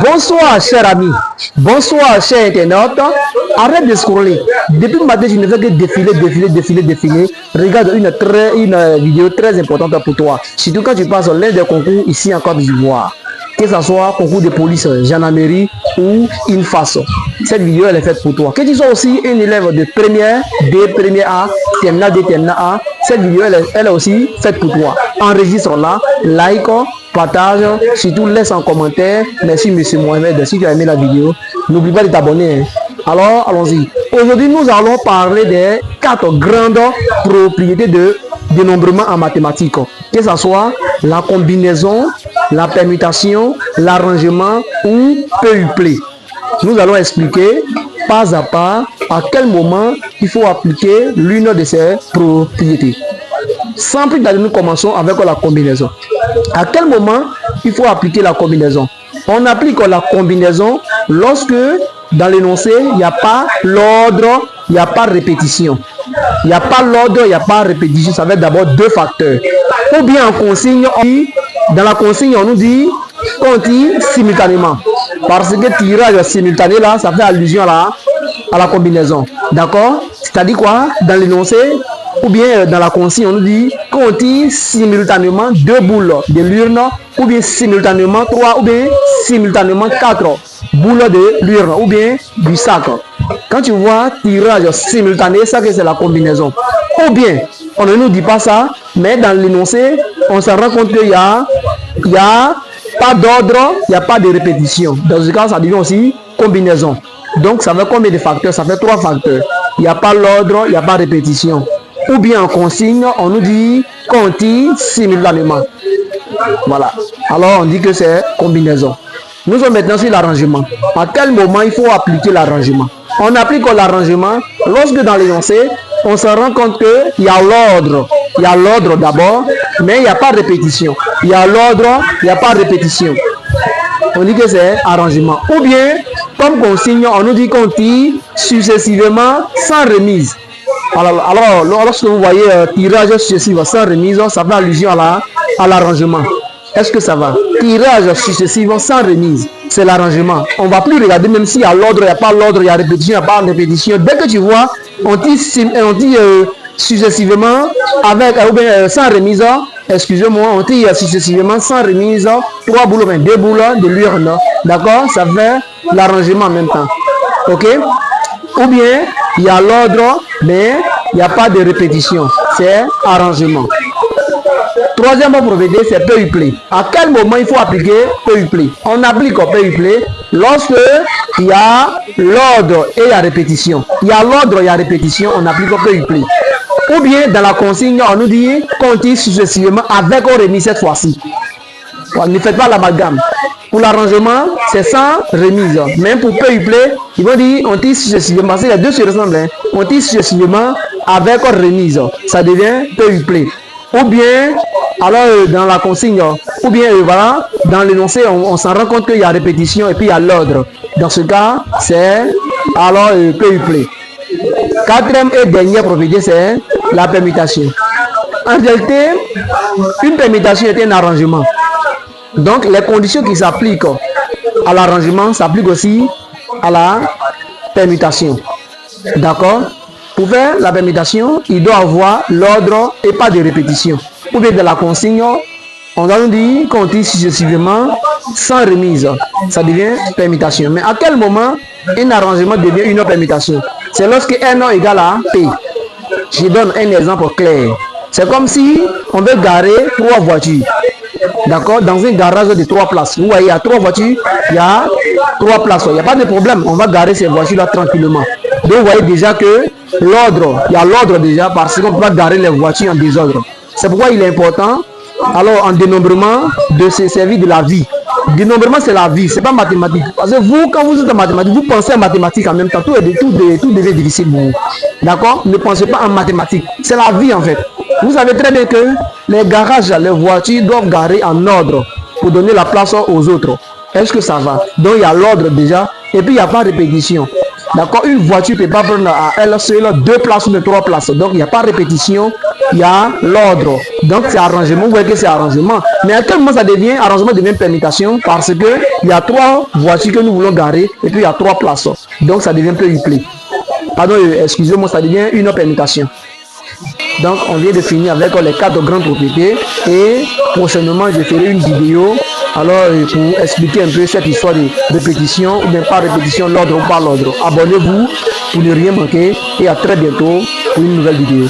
Bonsoir, cher ami. Bonsoir, cher internaute. Arrête de scroller. Depuis le matin, je ne fais que défiler. Regarde une vidéo très importante pour toi. Surtout quand tu passes l'un des concours ici en Côte d'Ivoire. Que ce soit concours de police, gendarmerie ou une façon. Cette vidéo, elle est faite pour toi. Que tu sois aussi un élève de première D, première A, terminale D, terminale A, cette vidéo, elle est aussi faite pour toi. Enregistre-la, like, partage, surtout laisse un commentaire. Merci monsieur Mohamed, si tu as aimé la vidéo, n'oublie pas de t'abonner. Alors, allons-y. Aujourd'hui, nous allons parler des 4 grandes propriétés de dénombrement en mathématiques. Que ce soit la combinaison, la permutation, l'arrangement ou peupler. Nous allons expliquer pas à pas à quel moment il faut appliquer l'une de ces propriétés. Sans plus tarder, nous commençons avec la combinaison. À quel moment il faut appliquer la combinaison? On applique la combinaison lorsque dans l'énoncé, il n'y a pas l'ordre, il n'y a pas répétition. Il n'y a pas l'ordre, il n'y a pas répétition. Ça va être d'abord 2 facteurs. Ou bien en consigne, dans la consigne, on nous dit qu'on dit simultanément. Parce que tirage simultané, là, ça fait allusion à la combinaison. D'accord? C'est-à-dire quoi? Dans l'énoncé, ou bien dans la consigne, on nous dit qu'on tire simultanément 2 boules de l'urne, ou bien simultanément 3, ou bien simultanément 4 boules de l'urne, ou bien du sac. Quand tu vois tirage simultané, ça c'est la combinaison. Ou bien, on ne nous dit pas ça, mais dans l'énoncé, on se rend compte qu'il y a pas d'ordre, il n'y a pas de répétition. Dans ce cas, ça devient aussi combinaison. Donc, ça fait combien de facteurs? Ça fait 3 facteurs. Il n'y a pas l'ordre, il n'y a pas de répétition. Ou bien en consigne, on nous dit qu'on tire simultanément. Voilà. Alors, on dit que c'est combinaison. Nous sommes maintenant sur l'arrangement. À quel moment il faut appliquer l'arrangement? On applique l'arrangement lorsque dans l'énoncé, on se rend compte qu'il y a l'ordre. Il y a l'ordre d'abord, mais il n'y a pas de répétition. Il y a l'ordre, il n'y a pas de répétition. On dit que c'est arrangement. Ou bien, comme consigne, on nous dit qu'on tire successivement sans remise. Alors lorsque vous voyez tirage successif sans remise, ça fait allusion à l'arrangement. Est-ce que ça va? Tirage successif sans remise, c'est l'arrangement. On ne va plus regarder même s'il y a l'ordre, il n'y a pas l'ordre, il y a répétition, il n'y a pas de répétition. Dès que tu vois, on dit successivement avec sans remise, excusez-moi, on dit successivement sans remise 3 boules, 2 boules de l'urne. D'accord? Ça fait l'arrangement en même temps. Ok? Ou bien il y a l'ordre, mais il n'y a pas de répétition. C'est arrangement. Troisième propriété, c'est peupler. À quel moment il faut appliquer peupler? On applique peupler lorsque il y a l'ordre et la répétition. Il y a l'ordre et la répétition, on applique peupler. Ou bien dans la consigne, on nous dit qu'on tire successivement avec un remise cette fois-ci. Ne faites pas l'amalgame. Pour l'arrangement, c'est sans remise. Même pour peupler, ils vont dire on tire successivement. Parce que les deux se ressemblent. On tire successivement avec une remise. Ça devient peupler. Ou bien, alors dans la consigne, ou bien voilà, dans l'énoncé, on s'en rend compte qu'il y a répétition et puis il y a l'ordre. Dans ce cas, c'est alors peupler. Quatrième et dernière propriété, c'est la permutation. En réalité, une permutation est un arrangement. Donc, les conditions qui s'appliquent à l'arrangement s'appliquent aussi à la permutation. D'accord? Pour faire la permutation, il doit avoir l'ordre et pas de répétition. Ou bien de la consigne, on a dit qu'on tire successivement sans remise. Ça devient permutation. Mais à quel moment un arrangement devient une permutation? C'est lorsque N égale à P. Je donne un exemple clair. C'est comme si on veut garer 3 voitures. D'accord? Dans un garage de 3 places. Vous voyez, il y a 3 voitures, il y a 3 places. Il n'y a pas de problème. On va garer ces voitures-là tranquillement. Donc, vous voyez déjà que l'ordre, il y a l'ordre déjà parce qu'on peut pas garer les voitures en désordre. C'est pourquoi il est important, alors, en dénombrement, de se servir de la vie. Dénombrement, c'est la vie, c'est pas mathématique. Parce que vous, quand vous êtes en mathématiques, vous pensez en mathématiques en même temps. Tout devient difficile pour vous. D'accord? Ne pensez pas en mathématiques. C'est la vie, en fait. Vous savez très bien que les garages, les voitures doivent garer en ordre pour donner la place aux autres. Est-ce que ça va? Donc, il y a l'ordre déjà. Et puis, il n'y a pas de répétition. D'accord, une voiture ne peut pas prendre à elle seule 2 places ou 3 places. Donc, il n'y a pas de répétition, il y a l'ordre. Donc, c'est arrangement, vous voyez que c'est arrangement. Mais à quel moment ça devient, arrangement devient permutation? Parce que il y a 3 voitures que nous voulons garer et puis il y a 3 places. Donc, ça devient peu replay. Pardon, excusez-moi, ça devient une permutation. Donc, on vient de finir avec les 4 grandes propriétés et prochainement, je ferai une vidéo alors pour expliquer un peu cette histoire de répétition ou bien pas répétition, l'ordre ou pas l'ordre. Abonnez-vous pour ne rien manquer et à très bientôt pour une nouvelle vidéo.